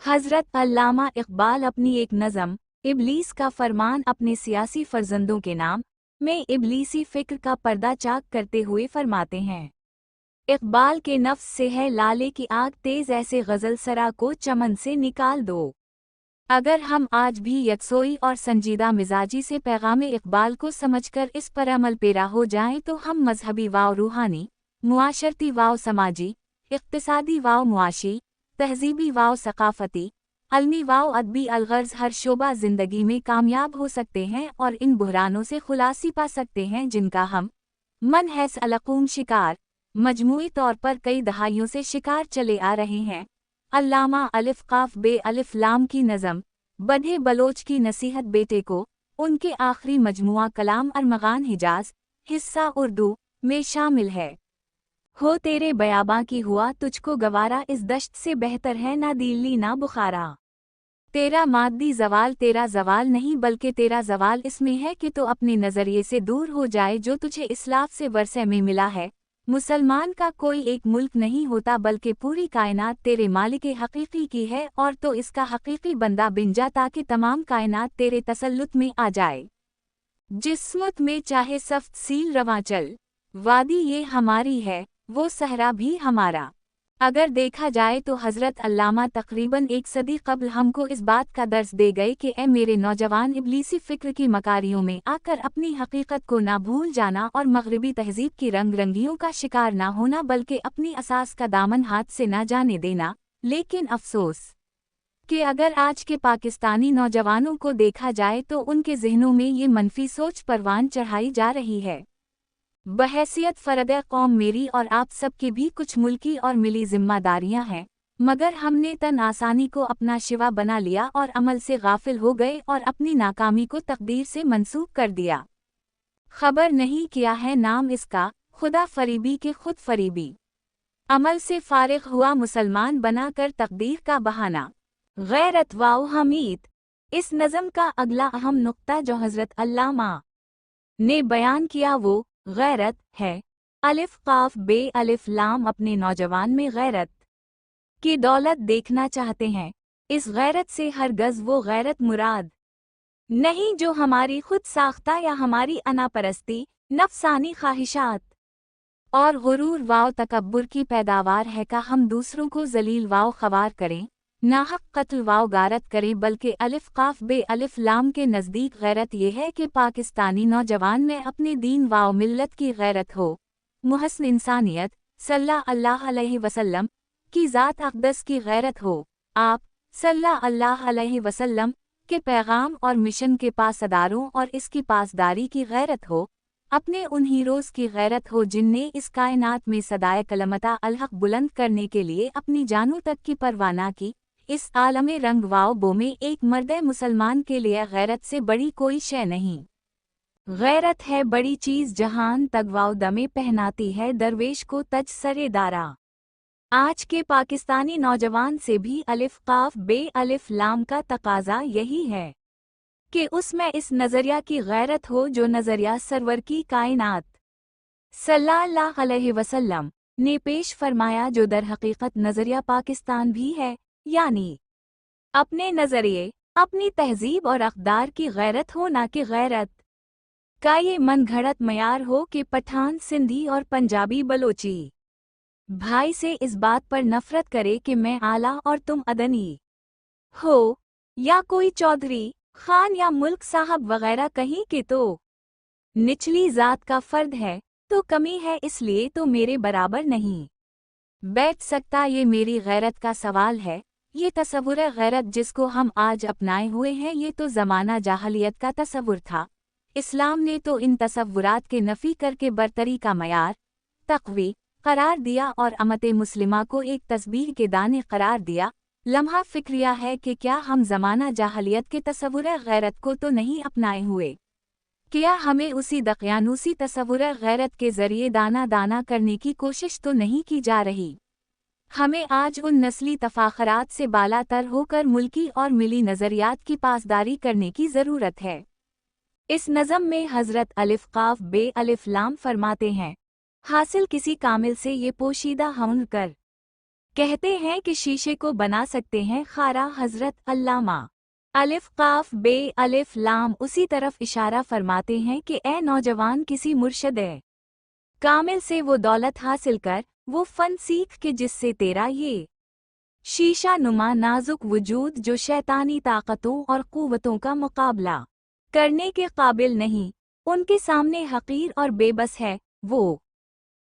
हज़रत अल्लामा इकबाल अपनी एक नज़म इबलीस का फरमान अपने सियासी फर्जंदों के नाम में इबलीसी फ़िक्र का पर्दा चाक करते हुए फरमाते हैं। इकबाल के नफ्स से है लाले की आग तेज़, ऐसे गज़ल सरा को चमन से निकाल दो। अगर हम आज भी यकसोई और संजीदा मिजाजी से पैगाम इकबाल को समझकर इस पर अमल पेरा हो जाएं तो हम मजहबी वाव रूहानी, मुआशरती वाव समाजी, इक्तिसादी वाव मुआशी, तहजीबी वाव सकाफती, अलमी वाव अदबी अलगर्ज हर शोबा ज़िंदगी में कामयाब हो सकते हैं और इन बुहरानों से खुलासी पा सकते हैं जिनका हम मन हैस अलकूम शिकार मजमूई तौर पर कई दहाइयों से शिकार चले आ रहे हैं। अल्लामा अलिफ काफ बे अलिफ लाम की नज़म बधे बलोच की नसीहत बेटे को उनके आखिरी मजमुआ कलाम अरमगान हिजाज हिस्सा उर्दू में शामिल है। हो तेरे बयाबां की हुआ तुझको गवारा, इस दश्त से बेहतर है ना दिल्ली ना बुखारा। तेरा मादी जवाल तेरा जवाल नहीं बल्कि तेरा जवाल इसमें है कि तो अपने नज़रिए से दूर हो जाए जो तुझे इस्लाफ से वरसे में मिला है। मुसलमान का कोई एक मुल्क नहीं होता बल्कि पूरी कायनात तेरे मालिक हकीकी की है और तो इसका हकीकी बंदा बिन जा ताकि तमाम कायनात तेरे तसल्लुत में आ जाए। जिस्मत में चाहे सख्त सील रवां चल, वादी ये हमारी है वो सहरा भी हमारा। अगर देखा जाए तो हज़रत अल्लामा तकरीबन एक सदी कबल हमको इस बात का दर्स दे गए कि ए मेरे नौजवान, इब्लीसी फ़िक्र की मकारियों में आकर अपनी हकीकत को ना भूल जाना और मगरबी तहजीब की रंग रंगियों का शिकार ना होना बल्कि अपनी असास का दामन हाथ से ना जाने देना। लेकिन अफसोस कि अगर आज के पाकिस्तानी नौजवानों को देखा जाए तो उनके जहनों में ये मनफी सोच परवान चढ़ाई जा रही है। बहैसियत फ़र्द कौम मेरी और आप सब की भी कुछ मुल्की और मिली जिम्मेदारियां हैं, मगर हमने तन आसानी को अपना शिवा बना लिया और अमल से गाफिल हो गए और अपनी नाकामी को तकदीर से मंसूब कर दिया। खबर नहीं किया है नाम इसका, खुदा फरीबी के खुद फरीबी। अमल से फारिग हुआ मुसलमान बना कर तकदीर का बहाना। गैरत वाओ हमीद। इस नज़म का अगला अहम नुक्ता जो हज़रत अल्लामा ने बयान किया वो गैरत है। अलिफ काफ बे अलिफ लाम अपने नौजवान में गैरत की दौलत देखना चाहते हैं। इस गैरत से हरगज़ वो गैरत मुराद नहीं जो हमारी खुद साख्ता या हमारी अनापरस्ती, नफसानी ख्वाहिशात और गुरूर वाव तकब्बुर की पैदावार है का हम दूसरों को जलील वाव ख़वार करें, नाहक कत्ल वाव गारत करें, बल्कि अलिफ काफ बे अलिफ लाम के नज़दीक गैरत ये है कि पाकिस्तानी नौजवान में अपने दीन वाव मिल्लत की गैरत हो, मुहस्न इंसानियत सल्लल्लाहु अलैहि वसल्लम की ज़ात अक़दस की गैरत हो, आप सल्लल्लाहु अलैहि वसल्लम के पैगाम और मिशन के पासदारों और इसकी पासदारी की गैरत हो, अपने उन हीरोज़ की गैरत हो जिनने इस कायनात में सदाए कलमता अलहक बुलंद करने के लिए अपनी जानों तक की परवाह ना की। इस आलमे रंग वाव बो में एक मर्द मुसलमान के लिए गैरत से बड़ी कोई शय नहीं। गैरत है बड़ी चीज़ जहान तगवाव दमे पहनाती है दरवेश को तज सरे दारा। आज के पाकिस्तानी नौजवान से भी अलिफ काफ बे अलिफ लाम का तकाजा यही है कि उसमें इस नज़रिया की गैरत हो जो नज़रिया सरवर की कायनात सल्लल्लाहु अलैहि वसल्लम ने पेश फरमाया, जो दर हकीकत नज़रिया पाकिस्तान भी है, यानी अपने नज़रिए, अपनी तहजीब और अक़दार की गैरत हो, ना कि गैरत का ये मन घड़त मयार हो कि पठान सिंधी और पंजाबी बलोची भाई से इस बात पर नफरत करे कि मैं आला और तुम अदनी हो, या कोई चौधरी खान या मुल्क साहब वगैरह कहीं के तो निचली ज़ात का फ़र्द है, तो कमी है इसलिए तो मेरे बराबर नहीं बैठ सकता। ये मेरी गैरत का सवाल है। ये तसव्वुर गैरत जिसको हम आज अपनाए हुए हैं ये तो ज़माना जाहलियत का तसव्वुर था। इस्लाम ने तो इन तसव्वुरात के नफ़ी करके बरतरी का मयार तक़वी करार दिया और अम्मत मुस्लिमा को एक तस्बीह के दाने करार दिया। लम्हा फ़िक्रिया है कि क्या हम ज़माना जाहलियत के तसव्वुर गैरत को तो नहीं अपनाए हुए? क्या हमें उसी दक़यानूसी तसव्वुर गैरत के ज़रिए दाना दाना करने की कोशिश तो नहीं की जा रही? हमें आज उन नस्ली तफ़ाख़रात से बालातर होकर मुल्की और मिली नज़रियात की पासदारी करने की ज़रूरत है। इस नज़म में हज़रत अलिफ काफ बे अलिफ लाम फरमाते हैं, हासिल किसी कामिल से ये पोशीदा हुनर कर कहते हैं कि शीशे को बना सकते हैं खारा हजरत अल्लामा। अलिफ काफ बे अलिफ लाम उसी तरफ इशारा फरमाते हैं कि ए नौजवान, किसी मुर्शद कामिल से वो दौलत हासिल कर, वो फन सीख के जिससे तेरा ये शीशा नुमा नाजुक वजूद जो शैतानी ताकतों और कुव्वतों का मुकाबला करने के काबिल नहीं, उनके सामने हकीर और बेबस है, वो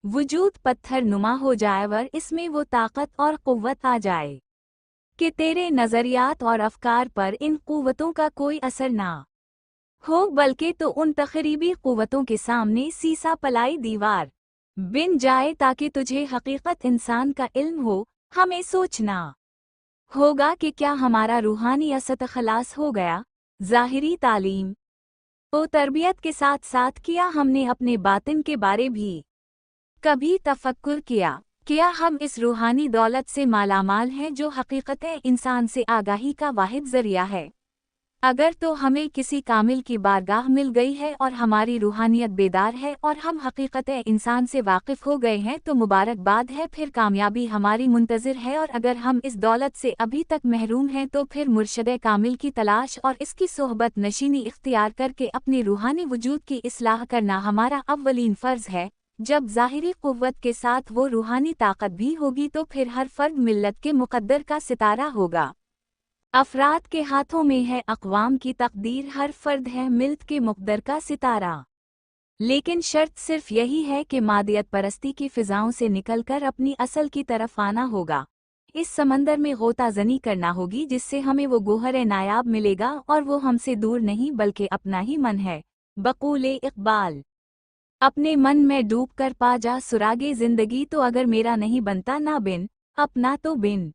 वजूद पत्थर नुमा हो जाए वर इसमें वो ताकत और कुव्वत आ जाए कि तेरे नज़रियात और अफकार पर इन कुव्वतों का कोई असर ना हो, बल्कि तो उन तकरीबी कुव्वतों के सामने सीसा पलाई दीवार बिन जाए, ताकि तुझे हकीकत इंसान का इल्म हो। हमें सोचना होगा कि क्या हमारा रूहानी असत खलास हो गया। ज़ाहिरी तालीम और तरबियत के साथ साथ किया हमने अपने बातिन के बारे भी कभी तफक्कुर किया हम इस रूहानी दौलत से मालामाल हैं जो हकीकत इंसान से आगाही का वाहिद ज़रिया है। अगर तो हमें किसी कामिल की बारगाह मिल गई है और हमारी रूहानियत बेदार है और हम हकीकत इंसान से वाकिफ़ हो गए हैं तो मुबारकबाद है, फिर कामयाबी हमारी मुंतज़िर है। और अगर हम इस दौलत से अभी तक महरूम हैं तो फिर मुर्शद कामिल की तलाश और इसकी सोहबत नशीनी इख्तियार करके अपनी रूहानी वजूद की इस्लाह करना हमारा अव्वलीन फ़र्ज़ है। जब ज़ाहिरी क़ुव्वत के साथ वो रूहानी ताकत भी होगी तो फिर हर फ़र्द मिल्लत के मुक़द्दर का सितारा होगा। अफराद के हाथों में है अक़वाम की तक़दीर, हर फ़र्द है मिल्त के मुक़द्दर का सितारा। लेकिन शर्त सिर्फ़ यही है कि मादियत परस्ती की फ़िज़ाओं से निकलकर अपनी असल की तरफ आना होगा। इस समंदर में गोताज़नी करना होगी जिससे हमें वो गोहर नायाब मिलेगा, और वो हमसे दूर नहीं बल्कि अपना ही मन है। बक़ूले इक़बाल अपने मन में डूब कर पा जा सुरागे ज़िंदगी, तो अगर मेरा नहीं बनता ना बिन अपना तो बिन।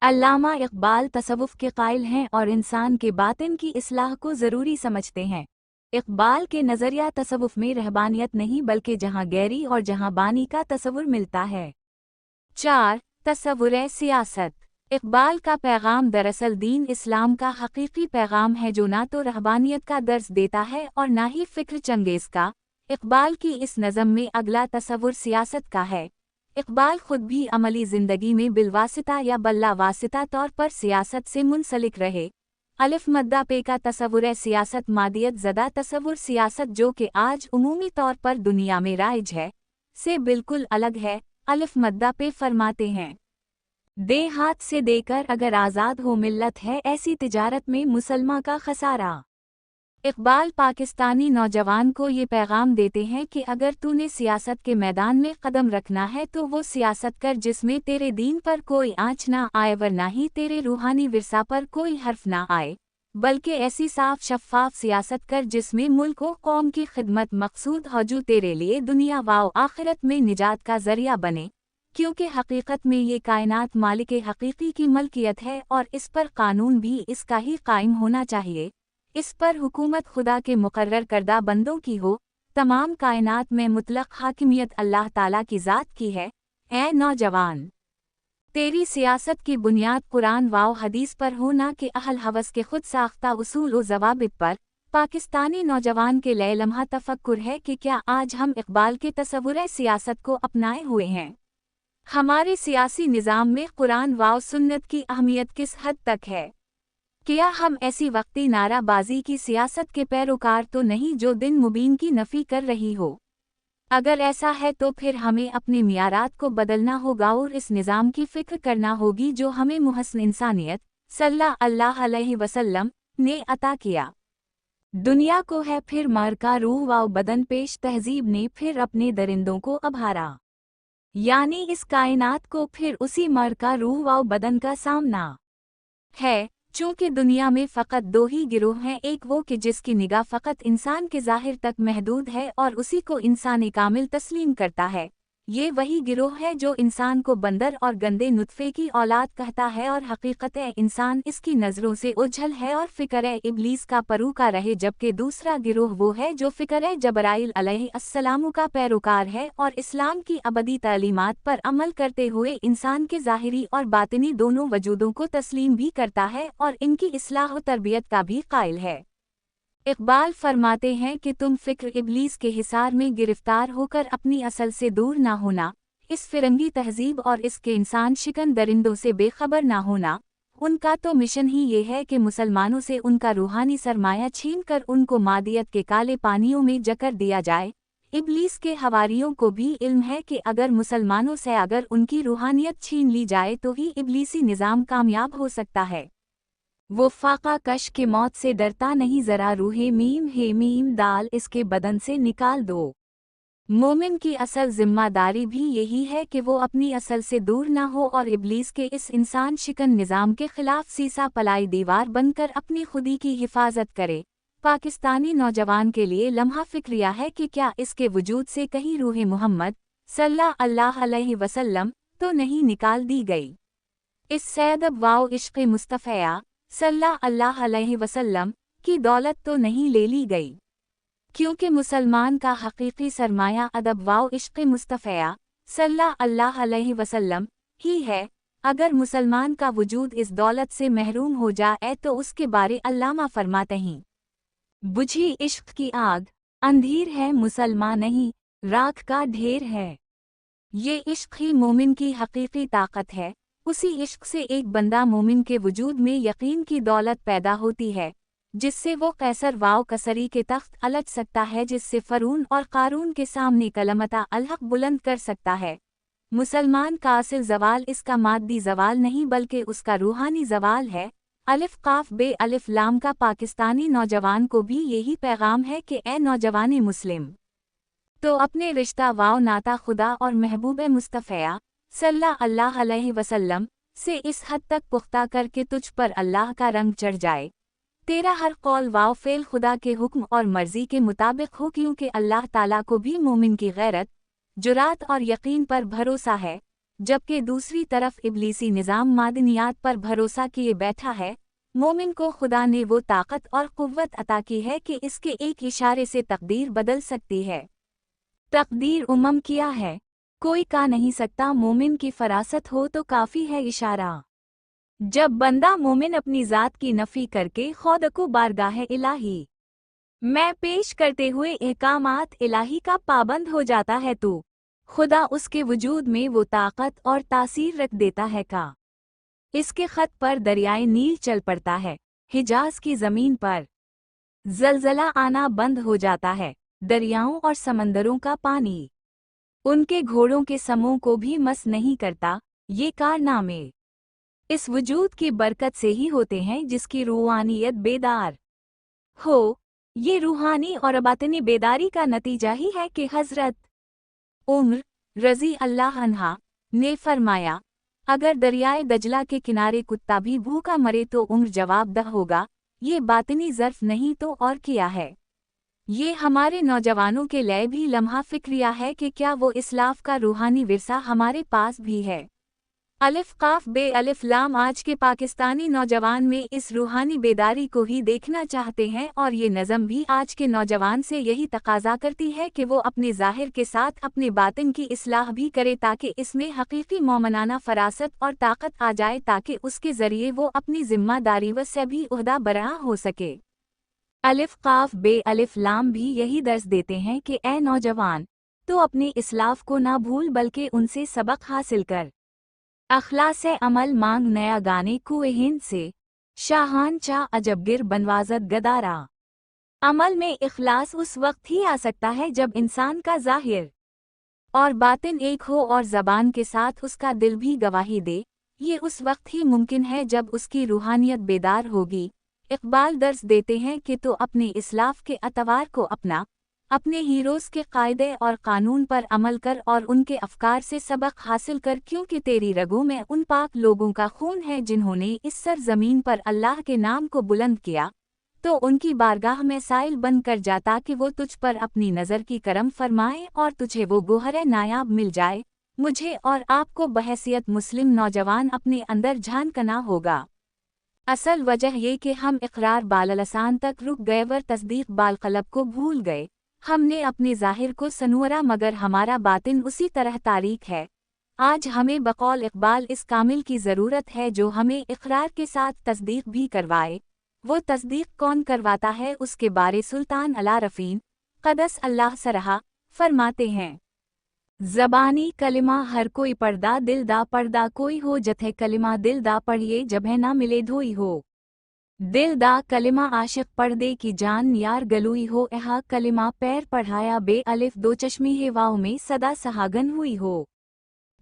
अल्लामा इक़बाल तसव्वुफ़ के कायल हैं और इंसान के बातिन की इस्लाह को ज़रूरी समझते हैं। इक़बाल के नज़रिया तसव्वुफ़ में रहबानियत नहीं बल्कि जहाँ गैरी और जहाँ बानी का तसव्वुर मिलता है। 4. तसव्वुर सियासत। इक़बाल का पैगाम दरअसल दीन इस्लाम का हकीकी पैगाम है जो ना तो रहबानियत का दर्स देता है और ना ही फ़िक्र चंगेज़ का। इक़बाल की इस नज़म में अगला तसव्वुर सियासत का है। इक़बाल खुद भी अमली ज़िंदगी में बिलवासिता या बल्ला वासिता तौर पर सियासत से मुंसलिक रहे। अलिफ मद्दा पे का तसव्वुर सियासत मादियत ज़दा तसव्वुर सियासत जो कि आज उमूमी तौर पर दुनिया में राइज है से बिल्कुल अलग है। अलिफ मद्दा पे फरमाते हैं, दे हाथ से देकर अगर आज़ाद हो मिल्लत है, ऐसी तिजारत में मुसलमान का खसारा। इक़बाल पाकिस्तानी नौजवान को ये पैगाम देते हैं कि अगर तूने सियासत के मैदान में कदम रखना है तो वो सियासत कर जिसमें तेरे दीन पर कोई आँच ना आए, वरना ही तेरे रूहानी विरसा पर कोई हर्फ ना आए, बल्कि ऐसी साफ शफ़ाफ सियासत कर जिसमें मुल्क व कौम की खिदमत मकसूद हो जो तेरे लिए दुनिया व आखिरत में निजात का ज़रिया बने, क्योंकि हकीकत में ये कायनात मालिक हकीकी की मलकियत है और इस पर कानून भी इसका ही कायम होना चाहिए। इस पर हुकूमत खुदा के मुकर्रर करदा बंदों की हो। तमाम कायनात में मुतलक हाकिमियत अल्लाह ताला की ज़ात की है। ए नौजवान, तेरी सियासत की बुनियाद कुरान वाव हदीस पर हो ना कि अहल हवस के खुद साख्ता उसूल व ज़वाबित पर। पाकिस्तानी नौजवान के लिए लम्हा तफक्कुर है कि क्या आज हम इक़बाल के तसव्वुर सियासत को अपनाए हुए हैं। हमारे सियासी निज़ाम में कुरान वाव सुन्नत की अहमियत किस हद तक है। क्या हम ऐसी वक्ती नाराबाजी की सियासत के पैरोकार तो नहीं जो दिन मुबीन की नफ़ी कर रही हो। अगर ऐसा है तो फिर हमें अपने मियारात को बदलना होगा और इस निज़ाम की फ़िक्र करना होगी जो हमें मुहस्सिन इंसानियत सल्लल्लाहु अलैहि वसल्लम ने अता किया। दुनिया को है फिर मारका रूह व बदन पेश तहजीब ने फिर अपने दरिंदों को अभारा, यानी इस कायनात को फिर उसी मारका रूह व बदन का सामना है। चूँकि दुनिया में फ़कत दो ही गिरोह हैं, एक वो कि जिसकी निगाह फ़कत इंसान के ज़ाहिर तक महदूद है और उसी को इंसानी कामिल तस्लीम करता है। ये वही गिरोह है जो इंसान को बंदर और गंदे नुत्फ़े की औलाद कहता है और हकीकत इंसान इसकी नज़रों से ओझल है और फ़िक्र इब्लीस का पैरोकार रहे, जबकि दूसरा गिरोह वो है जो फ़िक्र जबराइल अलैहिस्सलाम का पैरोकार है और इस्लाम की अबदी तालीमात पर अमल करते हुए इंसान के ज़ाहिरी और बातिनी दोनों वजूदों को तस्लीम भी करता है और इनकी इस्लाह व तरबियत का भी कायल है। इक़बाल फरमाते हैं कि तुम फ़िक्र इब्लीस के हिसार में गिरफ्तार होकर अपनी असल से दूर ना होना। इस फिरंगी तहजीब और इसके इंसान शिकन दरिंदों से बेखबर ना होना, उनका तो मिशन ही ये है कि मुसलमानों से उनका रूहानी सरमाया छीनकर उनको मादियत के काले पानियों में जकर दिया जाए। इब्लीस के हवारियों को भी इल्म है कि अगर मुसलमानों से अगर उनकी रूहानियत छीन ली जाए तो ही इब्लीसी निज़ाम कामयाब हो सकता है। वो फाका कश के मौत से डरता नहीं, ज़रा रूहे मीम हे मीम दाल इसके बदन से निकाल दो। मोमिन की असल जिम्मेदारी भी यही है कि वो अपनी असल से दूर ना हो और इब्लीस के इस इंसान शिकन निज़ाम के खिलाफ सीसा पलाई दीवार बनकर अपनी खुदी की हिफाजत करे। पाकिस्तानी नौजवान के लिए लम्हा फिक्रिया है कि क्या इसके वजूद से कहीं रूह मोहम्मद सल्लल्लाहु अलैहि वसल्लम तो नहीं निकाल दी गई। इस सैदब वाओ इश्क़ मुस्तफ़ा सल्लल्लाहु अलैहि वसल्लम की दौलत तो नहीं ले ली गई, क्योंकि मुसलमान का हकीकी सरमाया अदब वाओ इश्क़ मुस्तफ़ा सल्लल्लाहु अलैहि वसल्लम ही है। अगर मुसलमान का वजूद इस दौलत से महरूम हो जाए तो उसके बारे अल्लामा फरमाते हैं, बुझी इश्क़ की आग अंधीर है, मुसलमान नहीं राख का ढेर है। ये इश्क़ ही मोमिन की हकीकी ताकत है। उसी इश्क़ से एक बंदा मोमिन के वजूद में यकीन की दौलत पैदा होती है, जिससे वो कैसर वाओ कसरी के तख्त अलट सकता है, जिससे फ़रून और क़ारून के सामने कलमता अलहक़ बुलंद कर सकता है। मुसलमान का असल ज़वाल इसका मादी ज़वाल नहीं बल्कि उसका रूहानी ज़वाल है। अलिफ काफ बे अलिफ लाम का पाकिस्तानी नौजवान को भी यही पैगाम है कि ए नौजवान मुस्लिम, तो अपने रिश्ता वाओ नाता खुदा और महबूब मुस्तफ़ा सल्लल्लाहु अलैहि वसल्लम से इस हद तक पुख्ता कर के तुझ पर अल्लाह का रंग चढ़ जाए। तेरा हर कौल वाओ फ़ेल खुदा के हुक्म और मर्ज़ी के मुताबिक हो, क्योंकि अल्लाह ताला को भी मोमिन की गैरत, जुरात और यकीन पर भरोसा है, जबकि दूसरी तरफ इब्लीसी निज़ाम मादनियात पर भरोसा किए बैठा है। मोमिन को खुदा ने वो ताकत और क़ुव्वत अता की है कि इसके एक इशारे से तकदीर बदल सकती है। तकदीर उमम किया है, कोई का नहीं सकता। मोमिन की फरासत हो तो काफ़ी है इशारा। जब बंदा मोमिन अपनी ज़ात की नफ़ी करके खुद को बारगाह इलाही मैं पेश करते हुए अहकामात इलाही का पाबंद हो जाता है तो खुदा उसके वजूद में वो ताकत और तासीर रख देता है का इसके ख़त पर दरियाए नील चल पड़ता है। हिजाज की ज़मीन पर ज़लज़ला आना बंद हो जाता है। दरियाओं और समंदरों का पानी उनके घोड़ों के समूह को भी मस नहीं करता। ये कारनामे इस वजूद की बरकत से ही होते हैं जिसकी रूहानियत बेदार हो। ये रूहानी और बातिनी बेदारी का नतीजा ही है कि हज़रत उम्र रज़ी अल्लाह अन्हा ने फरमाया, अगर दरियाए दजला के किनारे कुत्ता भी भूखा मरे तो उम्र जवाबदह होगा। ये बातिनी ज़र्फ़ नहीं तो और किया है। ये हमारे नौजवानों के लिए भी लम्हा फिक्रिया है कि क्या वो इस्लाफ का रूहानी विरसा हमारे पास भी है। अलिफ काफ बे अलिफ लाम आज के पाकिस्तानी नौजवान में इस रूहानी बेदारी को ही देखना चाहते हैं, और ये नज़म भी आज के नौजवान से यही तकाजा करती है कि वो अपने ज़ाहिर के साथ अपने बातिन की इस्लाह भी करे, ताकि इसमें हकीकी मोमनाना फरासत और ताकत आ जाए, ताकि उसके ज़रिए वो अपनी ज़िम्मेदारी व से भी उहदा बरा हो सके। अलिफ काफ बे अलिफ लाम भी यही दर्स देते हैं कि ए नौजवान, तो अपने इस्लाफ को ना भूल बल्कि उनसे सबक हासिल कर। अखलास अमल मांग नया गाने कुए हिंद से शाहान चा अजबगिर बनवाजत गदारा। अमल में इखलास उस वक्त ही आ सकता है जब इंसान का ज़ाहिर और बातिन एक हो और ज़बान के साथ उसका दिल भी गवाही दे। ये उस वक्त ही मुमकिन है जब उसकी रूहानियत बेदार होगी। इकबाल दर्स देते हैं कि तो अपने इस्लाफ के अतवार को अपने हीरोज़ के कायदे और कानून पर अमल कर और उनके अफकार से सबक हासिल कर, क्योंकि तेरी रगों में उन पाक लोगों का खून है जिन्होंने इस सरज़मीन पर अल्लाह के नाम को बुलंद किया। तो उनकी बारगाह में साइल बन कर जा ताकि वो तुझ पर अपनी नज़र की करम फरमाए और तुझे वो गोहर नायाब मिल जाए। मुझे और आपको बहैसियत मुस्लिम नौजवान अपने अंदर झांकना होगा। असल वजह ये कि हम इकरार बाललसान तक रुक गए वर तस्दीक बालकलब को भूल गए। हमने अपने ज़ाहिर को सनवरा मगर हमारा बातिन उसी तरह तारीक है। आज हमें बकौल इकबाल इस कामिल की ज़रूरत है जो हमें इकरार के साथ तस्दीक भी करवाए। वो तस्दीक कौन करवाता है उसके बारे सुल्तान अला रफ़ीन क़दस अल्लाह सरहा फरमाते हैं। ज़बानी कलिमा हर कोई पढ़दा दिल दा पढ़दा कोई हो जथे कलिमा दिल दा पढ़िए जबह ना मिले धोई हो। दिल दा कलिमा आशिक पढ़दे की जान यार गलुई हो एहा कलिमा पैर पढ़ाया बे अलिफ दो चश्मी है वाव में सदा सहागन हुई हो।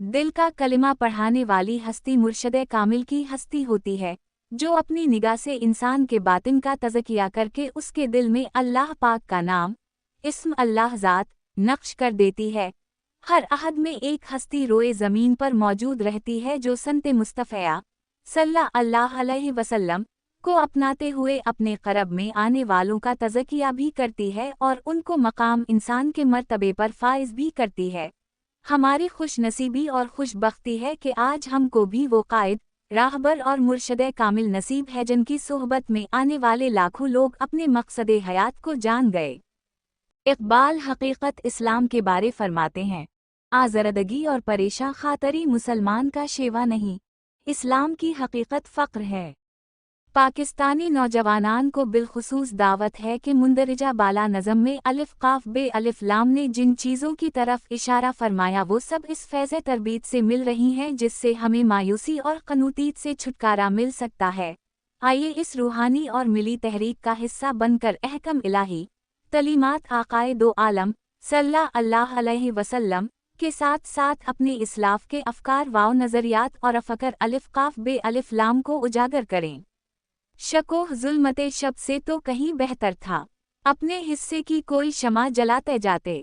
दिल का कलिमा पढ़ाने वाली हस्ती मुर्शदे कामिल की हस्ती होती है, जो अपनी निगाह से इंसान के बातिन का तज़किया करके उसके दिल में अल्लाह पाक का नाम, इस्म अल्लाह ज़ात, नक्श कर देती है। हर अहद में एक हस्ती रोए ज़मीन पर मौजूद रहती है जो संते मुस्तफ़ा सल्लल्लाहु अलैहि वसल्लम को अपनाते हुए अपने क़रब में आने वालों का तज़किया भी करती है और उनको मकाम इंसान के मर्तबे पर फाइज भी करती है। हमारी खुश नसीबी और खुशबख्ती है कि आज हमको भी वो कायद, राहबर और मुर्शदे कामिल नसीब है जिनकी सोहबत में आने वाले लाखों लोग अपने मकसदे हयात को जान गए। इक़बाल हकीकत इस्लाम के बारे फरमाते हैं, आज़रदगी और परेशान खातरी मुसलमान का शेवा नहीं, इस्लाम की हकीकत फ़क्र है। पाकिस्तानी नौजवानान को बिलखुसूस दावत है कि मुंदरजा बाला नज़म में अलिफ काफ बे अलिफ लाम ने जिन चीज़ों की तरफ इशारा फरमाया वो सब इस फैज़ तरबीत से मिल रही हैं जिससे हमें मायूसी और कनूतीत से छुटकारा मिल सकता है। आइए इस रूहानी और मिली तहरीक का हिस्सा बनकर अहकम इलाही तलीमात आकाए दो आलम सल्लल्लाहु अलैहि वसल्लम के साथ साथ अपने इस्लाफ के अफकार व नज़रियात और अफकर अलिफ काफ बे अलिफ लाम को उजागर करें। शकोह जुल्मते शब से तो कहीं बेहतर था, अपने हिस्से की कोई शमा जलाते जाते।